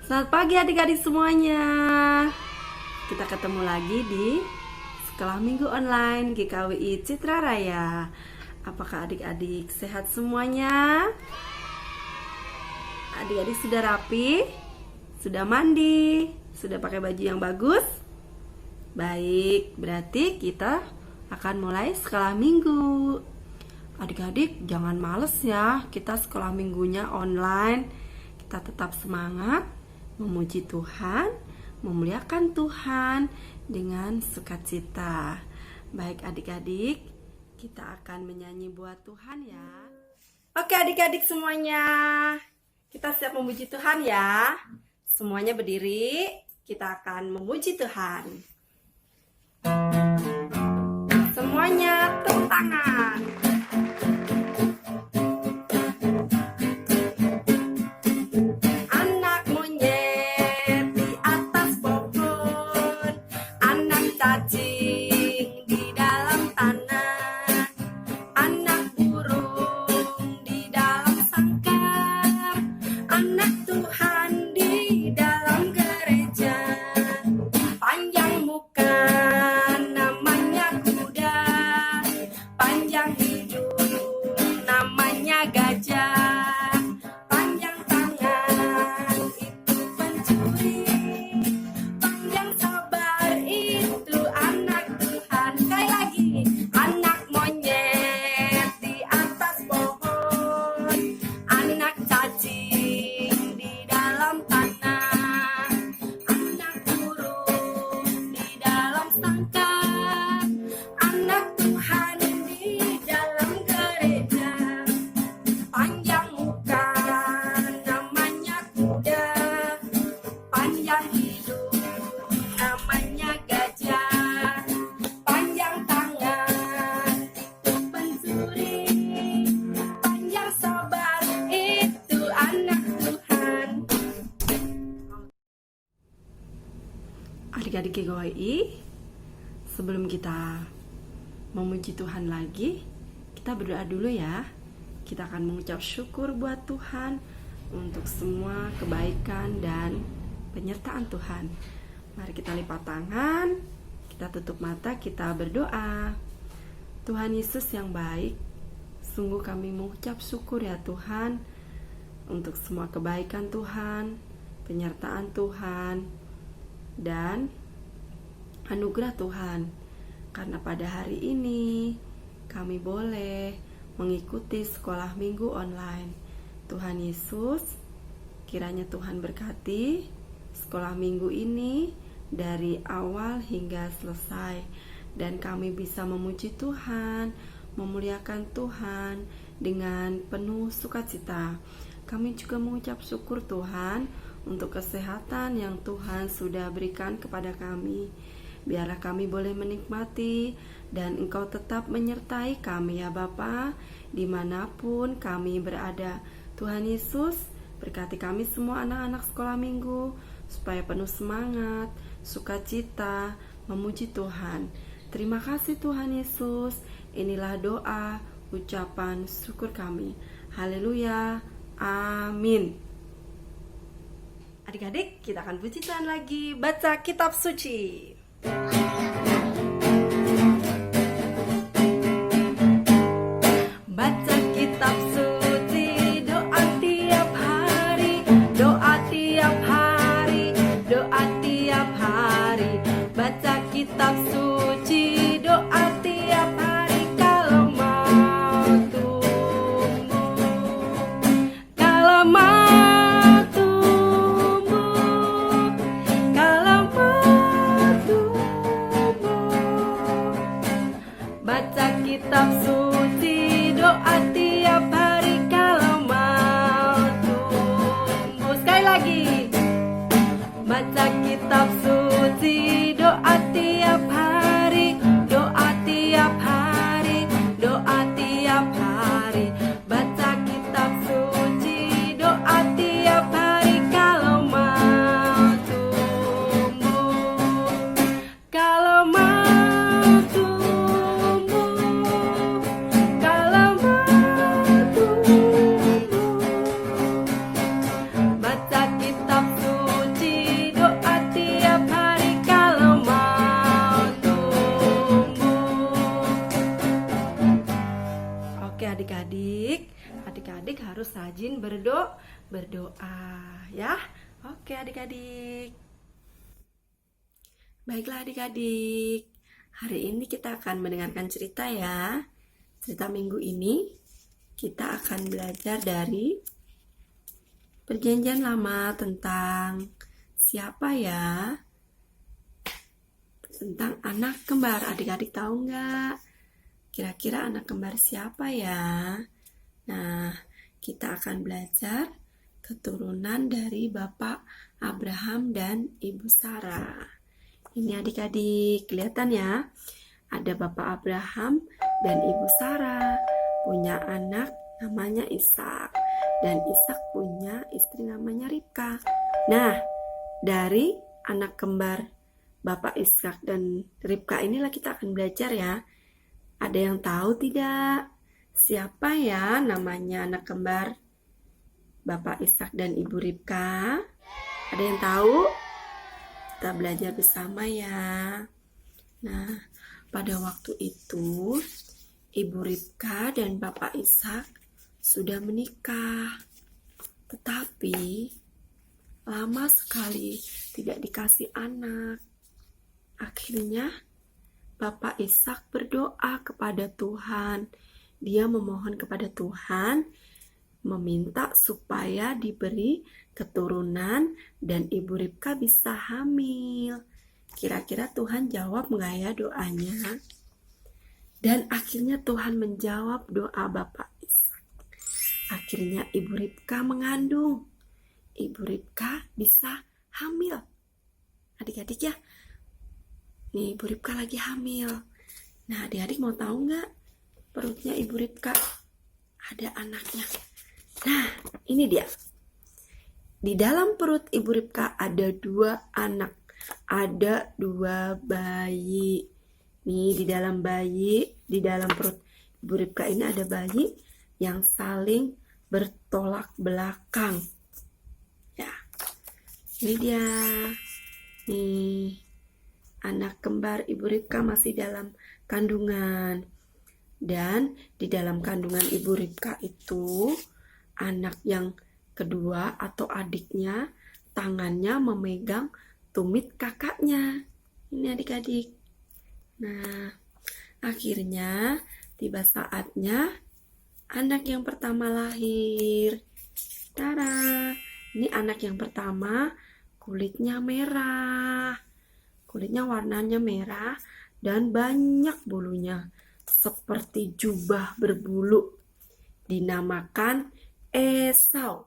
Selamat pagi adik-adik semuanya. Kita ketemu lagi di Sekolah Minggu Online GKWI Citra Raya. Apakah adik-adik sehat semuanya? Adik-adik sudah rapi? Sudah mandi? Sudah pakai baju yang bagus? Baik, berarti kita akan mulai sekolah minggu. Adik-adik jangan males ya, kita sekolah minggunya online. Kita tetap semangat, memuji Tuhan, memuliakan Tuhan dengan sukacita. Baik adik-adik, kita akan menyanyi buat Tuhan ya. Oke adik-adik semuanya, kita siap memuji Tuhan ya. Semuanya berdiri, kita akan memuji Tuhan. Semuanya tepuk tangan. Adik-adik GKWI, sebelum kita memuji Tuhan lagi, kita berdoa dulu ya. Kita akan mengucap syukur buat Tuhan untuk semua kebaikan dan penyertaan Tuhan. Mari kita lipat tangan, kita tutup mata, kita berdoa. Tuhan Yesus yang baik, sungguh kami mengucap syukur ya Tuhan untuk semua kebaikan Tuhan, penyertaan Tuhan, dan anugerah Tuhan, karena pada hari ini kami boleh mengikuti sekolah minggu online. Tuhan Yesus, kiranya Tuhan berkati sekolah minggu ini dari awal hingga selesai, dan kami bisa memuji Tuhan, memuliakan Tuhan dengan penuh sukacita. Kami juga mengucap syukur Tuhan untuk kesehatan yang Tuhan sudah berikan kepada kami. Biarlah kami boleh menikmati dan Engkau tetap menyertai kami ya Bapa, dimanapun kami berada. Tuhan Yesus, berkati kami semua anak-anak sekolah minggu, supaya penuh semangat, sukacita, memuji Tuhan. Terima kasih Tuhan Yesus. Inilah doa, ucapan syukur kami. Haleluya, amin. Adik-adik, kita akan puji Tuhan lagi. Baca kitab suci. Baca kitab suci, doa tiap hari, doa tiap hari, doa tiap hari. Baca kitab suci, doa tiap hari. Kalau mau tumbuh, kalau mau kitab suci, doa tiap hari kalau mau tumbuh. Sekali lagi, baca kitab suci, doa tiap hari, doa tiap hari, doa tiap hari. Baca kitab suci, doa tiap hari kalau mau tumbuh. Kalau mau kitab suci. berdoa ya. Oke adik-adik. Baiklah adik-adik, hari ini kita akan mendengarkan cerita ya. Cerita minggu ini kita akan belajar dari Perjanjian Lama tentang siapa ya? Tentang anak kembar. Adik-adik tahu nggak? Kira-kira anak kembar siapa ya? Nah, kita akan belajar keturunan dari Bapak Abraham dan Ibu Sarah. Ini adik-adik, kelihatan ya? Ada Bapak Abraham dan Ibu Sarah. Punya anak namanya Ishak. Dan Ishak punya istri namanya Ribka. Nah, dari anak kembar Bapak Ishak dan Ribka inilah kita akan belajar ya. Ada yang tahu tidak? Siapa ya namanya anak kembar Bapak Ishak dan Ibu Ribka? Ada yang tahu? Kita belajar bersama ya. Nah, pada waktu itu Ibu Ribka dan Bapak Ishak sudah menikah. Tetapi lama sekali tidak dikasih anak. Akhirnya Bapak Ishak berdoa kepada Tuhan. Dia memohon kepada Tuhan, meminta supaya diberi keturunan dan Ibu Ribka bisa hamil. Kira-kira Tuhan jawab nggak ya doanya? Dan akhirnya Tuhan menjawab doa Bapak Ishak. Akhirnya Ibu Ribka mengandung. Ibu Ribka bisa hamil. Adik-adik ya, nih Ibu Ribka lagi hamil. Nah adik-adik mau tahu nggak? Perutnya Ibu Ribka ada anaknya. Nah, ini dia. Di dalam perut Ibu Ribka ada 2 anak. Ada 2 bayi. Nih, di dalam perut Ibu Ribka ini ada bayi yang saling bertolak belakang. Ya. Ini dia. Nih, anak kembar Ibu Ribka masih dalam kandungan. Dan di dalam kandungan Ibu Ribka itu, anak yang kedua atau adiknya tangannya memegang tumit kakaknya. Ini adik-adik. Nah, akhirnya tiba saatnya anak yang pertama lahir. Tara, ini anak yang pertama kulitnya merah. Kulitnya warnanya merah dan banyak bulunya. Seperti jubah berbulu. Dinamakan Esau.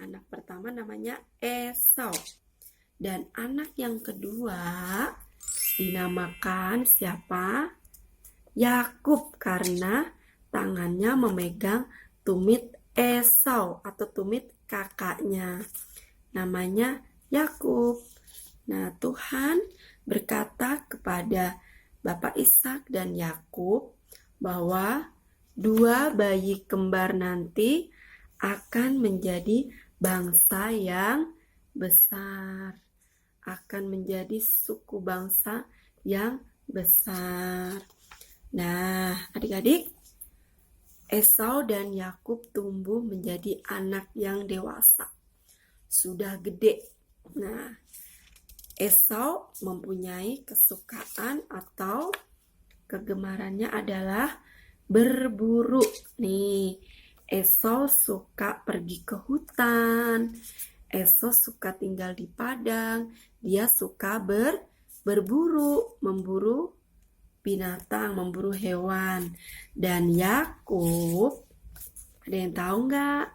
Anak pertama namanya Esau. Dan anak yang kedua dinamakan siapa? Yakub, karena tangannya memegang tumit Esau atau tumit kakaknya. Namanya Yakub. Nah, Tuhan berkata kepada Bapak Ishak dan Yakub bahwa 2 bayi kembar nanti akan menjadi bangsa yang besar. Akan menjadi suku bangsa yang besar. Nah, adik-adik, Esau dan Yakub tumbuh menjadi anak yang dewasa. Sudah gede. Nah, Esau mempunyai kesukaan atau kegemarannya adalah berburu. Nih, Esau suka pergi ke hutan. Esau suka tinggal di padang. Dia suka berburu, memburu binatang, memburu hewan. Dan Yakub, ada yang tahu nggak?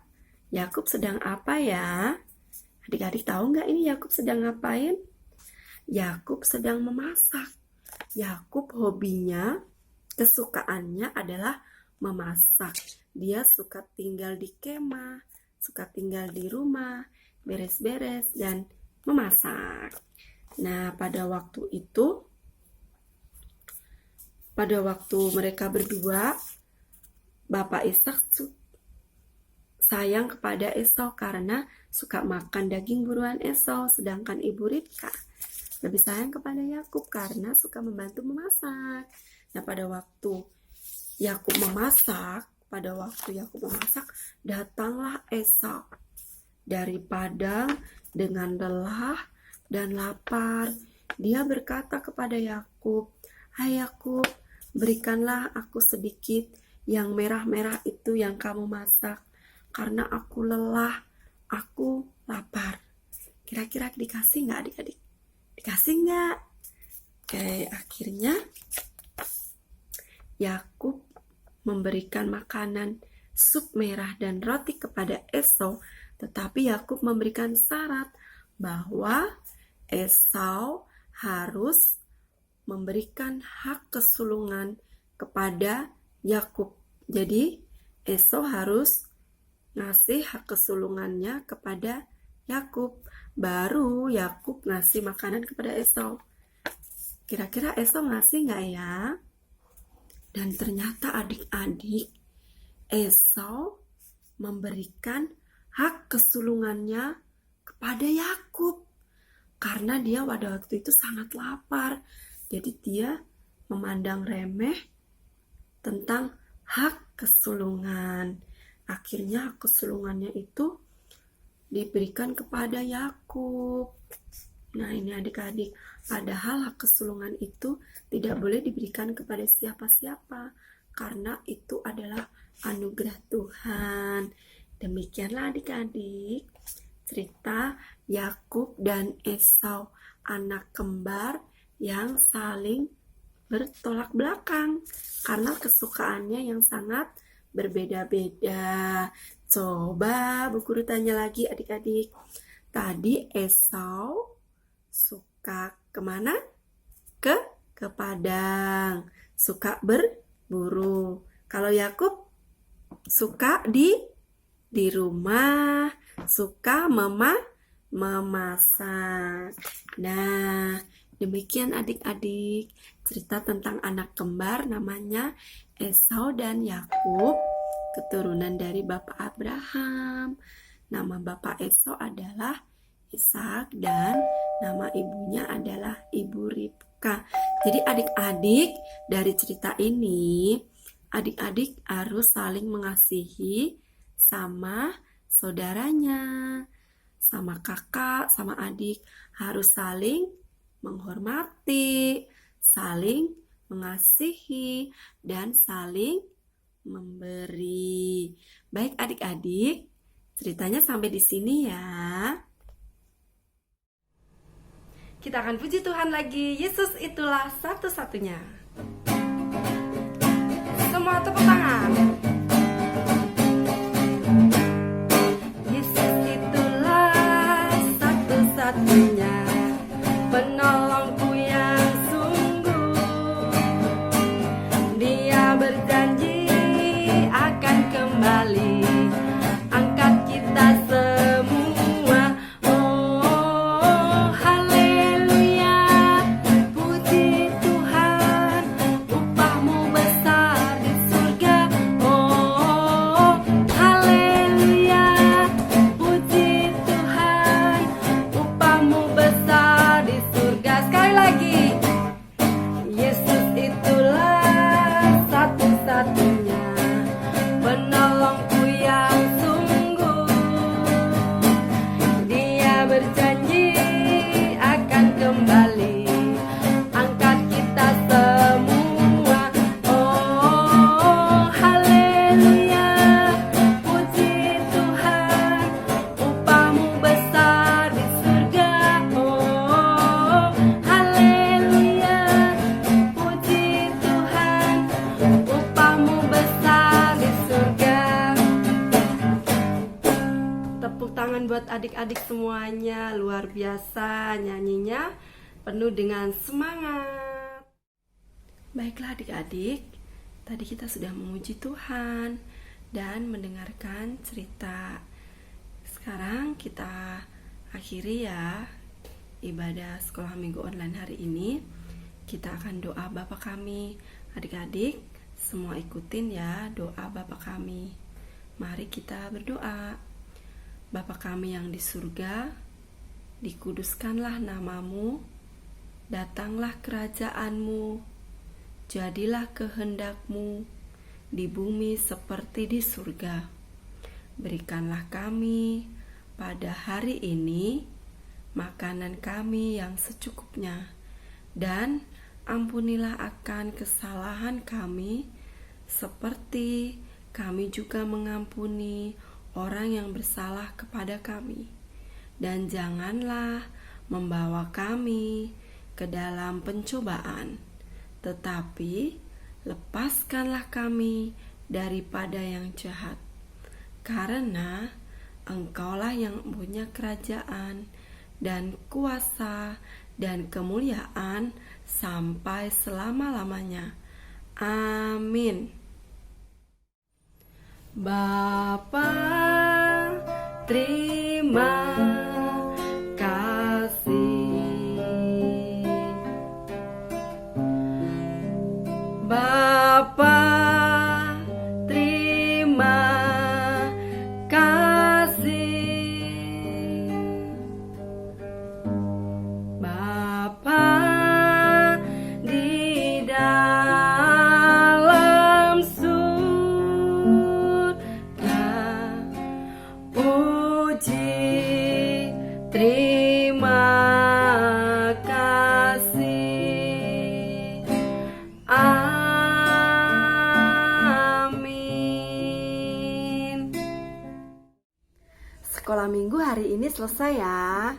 Yakub sedang apa ya? Adik-adik tahu nggak ini Yakub sedang ngapain? Yakub sedang memasak. Yakub hobinya, kesukaannya adalah memasak. Dia suka tinggal di kemah, suka tinggal di rumah, beres-beres dan memasak. Nah, pada waktu mereka berdua, Bapak Ishak sayang kepada Esau karena suka makan daging buruan Esau, sedangkan Ibu Ribka lebih sayang kepada Yakub karena suka membantu memasak. Nah, pada waktu Yakub memasak, datanglah Esau. dari padang dengan lelah dan lapar. Dia berkata kepada Yakub, "Hai Yakub, berikanlah aku sedikit yang merah-merah itu yang kamu masak, karena aku lelah, aku lapar." Kira-kira dikasih nggak adik-adik? Dikasih nggak? Oke, akhirnya Yakub memberikan makanan sup merah dan roti kepada Esau, tetapi Yakub memberikan syarat bahwa Esau harus memberikan hak kesulungan kepada Yakub. Jadi Esau harus ngasih hak kesulungannya kepada Yakub, baru Yakub ngasih makanan kepada Esau. Kira-kira Esau ngasih nggak ya? Dan ternyata adik-adik, Esau memberikan hak kesulungannya kepada Yakub karena dia pada waktu itu sangat lapar. Jadi dia memandang remeh tentang hak kesulungan. Akhirnya hak kesulungannya itu diberikan kepada Yakub. Nah, ini adik-adik, padahal hak kesulungan itu tidak boleh diberikan kepada siapa-siapa karena itu adalah anugerah Tuhan. Demikianlah adik-adik cerita Yakub dan Esau, anak kembar yang saling bertolak belakang karena kesukaannya yang sangat berbeda-beda. Coba Bu Guru tanya lagi adik-adik. Tadi Esau suka kemana? Ke padang. Suka berburu. Kalau Yakub suka di rumah. Suka memasak. Nah, demikian adik-adik cerita tentang anak kembar namanya Esau dan Yakub, keturunan dari Bapak Abraham. Nama Bapak Esau adalah Ishak dan nama ibunya adalah Ibu Ribka. Jadi adik-adik dari cerita ini, adik-adik harus saling mengasihi sama saudaranya, sama kakak, sama adik. Harus saling menghormati, saling mengasihi, dan saling memberi. Baik adik-adik, ceritanya sampai di sini ya. Kita akan puji Tuhan lagi. Yesus itulah satu-satunya. Semua tepuk tangan. Yesus itulah satu-satunya penolongku yang sungguh. Dia berjanji akan kembali angkat kita semua. Oh haleluya, puji Tuhan, upahmu besar di surga. Oh haleluya, puji Tuhan, upahmu besar di surga. Sekali lagi, Yesus itulah satu-satunya penolongku yang sungguh. Dia berjanji akan kembali angkat kita semua. Oh haleluya, puji Tuhan, upahmu besar di surga. Oh haleluya, puji Tuhan, upahmu besar di surga. Tepuk tangan buat adik-adik semuanya, luar biasa nyanyinya, penuh dengan semangat. Baiklah adik-adik, tadi kita sudah memuji Tuhan dan mendengarkan cerita. Sekarang kita akhiri ya ibadah sekolah minggu online hari ini. Kita akan doa Bapa kami. Adik-adik semua ikutin ya doa Bapa kami. Mari kita berdoa. Bapa kami yang di surga, dikuduskanlah namamu, datanglah kerajaanmu, jadilah kehendakmu di bumi seperti di surga. Berikanlah kami pada hari ini makanan kami yang secukupnya, dan ampunilah akan kesalahan kami, seperti kami juga mengampuni orang yang bersalah kepada kami. Dan janganlah membawa kami ke dalam pencobaan, tetapi lepaskanlah kami daripada yang jahat. Karena Engkaulah yang punya kerajaan dan kuasa dan kemuliaan sampai selama-lamanya. Amin. Bapa, terima kasih. Bapa, terima kasih. Bapa di dalam surga, puji terima kasih. Amin. Sekolah minggu hari ini selesai ya.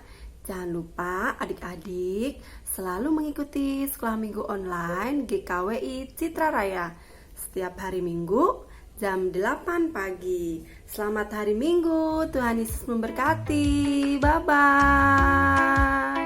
Jangan lupa adik-adik selalu mengikuti sekolah minggu online GKWI Citra Raya setiap hari Minggu jam 8 pagi. Selamat hari Minggu, Tuhan Yesus memberkati. Bye-bye.